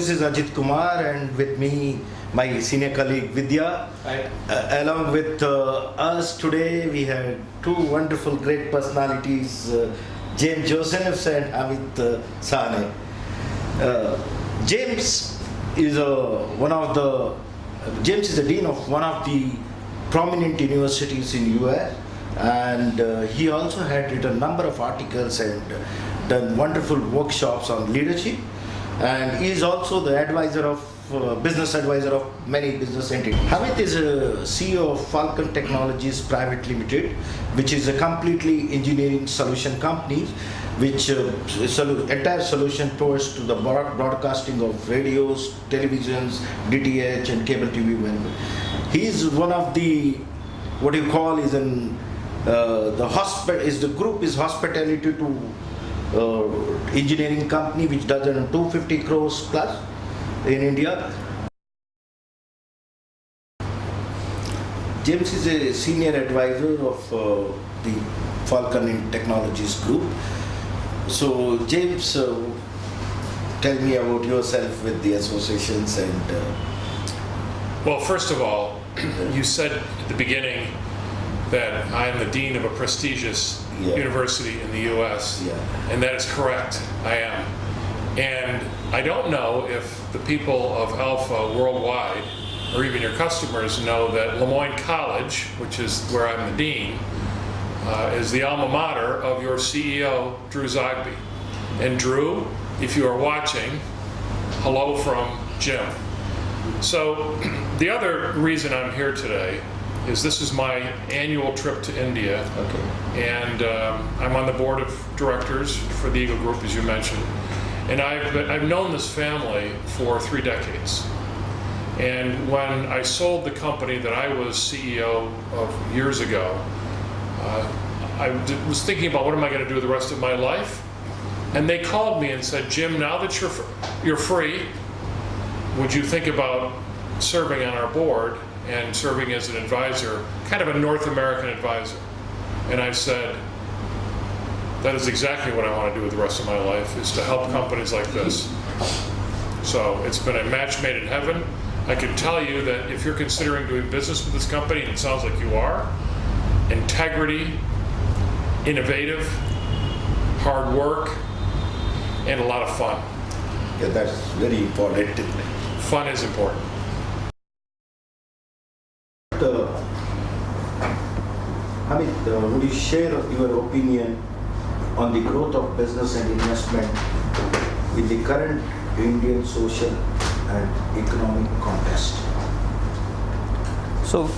this is Ajith Kumar, and with me, my senior colleague Vidya. Along with us today, we have two wonderful, great personalities, James Josephs and Hameet Sawhney. James is James is the dean of one of the prominent universities in US, and he also had written a number of articles and done wonderful workshops on leadership, and he is also the advisor of business advisor of many business entities. Hameet is a CEO of Falcon Technologies Private Limited, which is a completely engineering solution company, which entire solution towards to the broadcasting of radios, televisions, DTH, and cable TV. He is one of the what you call is an the group is hospitality to engineering company, which does 250 crores plus in India. James is a senior advisor of the Falcon Technologies Group. So James, tell me about yourself with the associations and. Well, first of all, you said at the beginning that I am the dean of a prestigious university in the U.S., and that is correct. I am. And I don't know if the people of Alpha worldwide, or even your customers, know that LeMoyne College, which is where I'm the dean, is the alma mater of your CEO, Drew Zogby. And Drew, if you are watching, hello from Jim. So the other reason I'm here today is this is my annual trip to India, and I'm on the board of directors for the Eagle Group, as you mentioned. And I've known this family for 3 decades. And when I sold the company that I was CEO of years ago, I was thinking about what am I going to do with the rest of my life? And they called me and said, Jim, now that you're free, would you think about serving on our board and serving as an advisor, kind of a North American advisor? And I said, that is exactly what I want to do with the rest of my life, is to help companies like this. So it's been a match made in heaven. I can tell you that if you're considering doing business with this company, and it sounds like you are, integrity, innovative, hard work, and a lot of fun. Yeah, that's very important. Fun is important. Hameet, would you share your opinion on the growth of business and investment in the current Indian social and economic context? So,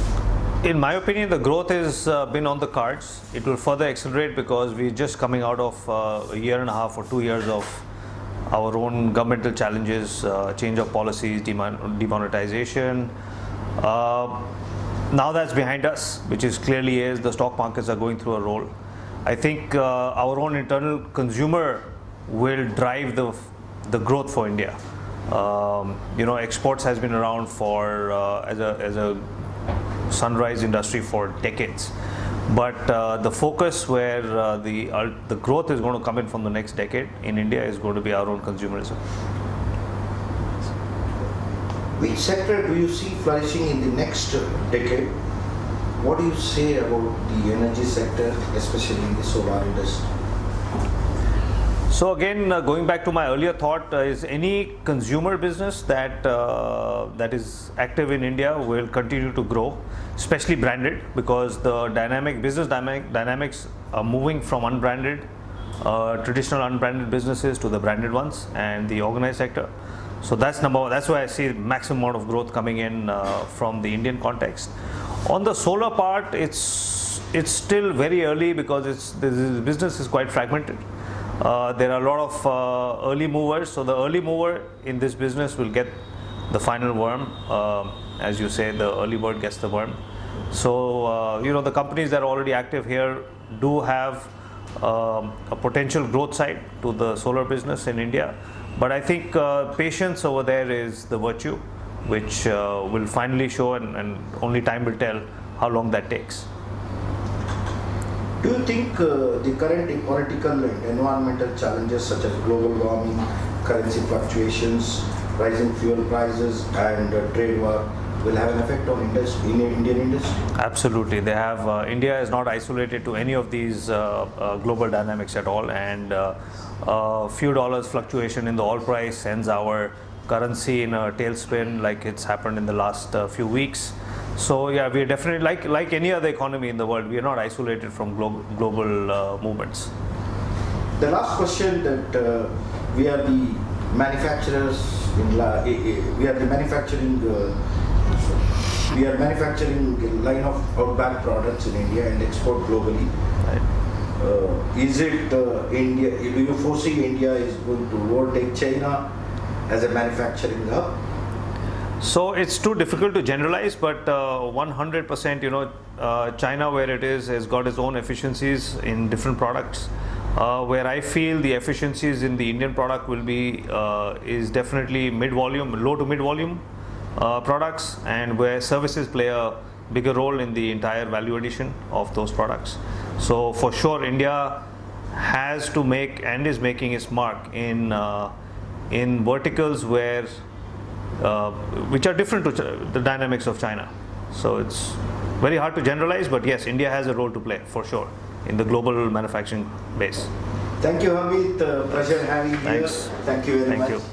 in my opinion, the growth has been on the cards. It will further accelerate because we're just coming out of a year and a half or 2 years of our own governmental challenges, change of policies, demonetization. Now that's behind us, which is clearly the stock markets are going through a roll. I think our own internal consumer will drive the growth for India. Exports has been around for as a sunrise industry for decades, but the focus where the growth is going to come in from the next decade in India is going to be our own consumerism. Which sector do you see flourishing in the next decade? What do you say about the energy sector, especially in the solar industry? So again, going back to my earlier thought, is any consumer business that is active in India will continue to grow, especially branded, because the business dynamics are moving from unbranded, traditional unbranded businesses to the branded ones and the organized sector. So that's number one. That's why I see maximum amount of growth coming in from the Indian context. On the solar part, it's still very early because the business is quite fragmented. There are a lot of early movers, so the early mover in this business will get the final worm. As you say, the early bird gets the worm. So the companies that are already active here do have a potential growth side to the solar business in India. But I think patience over there is the virtue, which will finally show, and only time will tell how long that takes. Do you think the current political and environmental challenges such as global warming, currency fluctuations, rising fuel prices and trade war will have an effect on Indian industry? Absolutely. They have. India is not isolated to any of these global dynamics at all, and few dollars fluctuation in the oil price sends our currency in a tailspin, like it's happened in the last few weeks. So yeah, we are definitely like any other economy in the world. We are not isolated from global movements. The last question that we are the manufacturers we are the manufacturing line of OutBack products in India and export globally. Right. Is it India? Do you foresee India is going to overtake China as a manufacturing hub? So it's too difficult to generalize, but 100%, China, where it is, has got its own efficiencies in different products. Where I feel the efficiencies in the Indian product will be is definitely mid-volume, low to mid-volume products, and where services play a bigger role in the entire value addition of those products. So for sure, India has to make and is making its mark in verticals where which are different to the dynamics of China. So it's very hard to generalize, but yes, India has a role to play for sure in the global manufacturing base. Thank you, Hameet. Pleasure having you here. Thanks. Thank you very much. Thank you.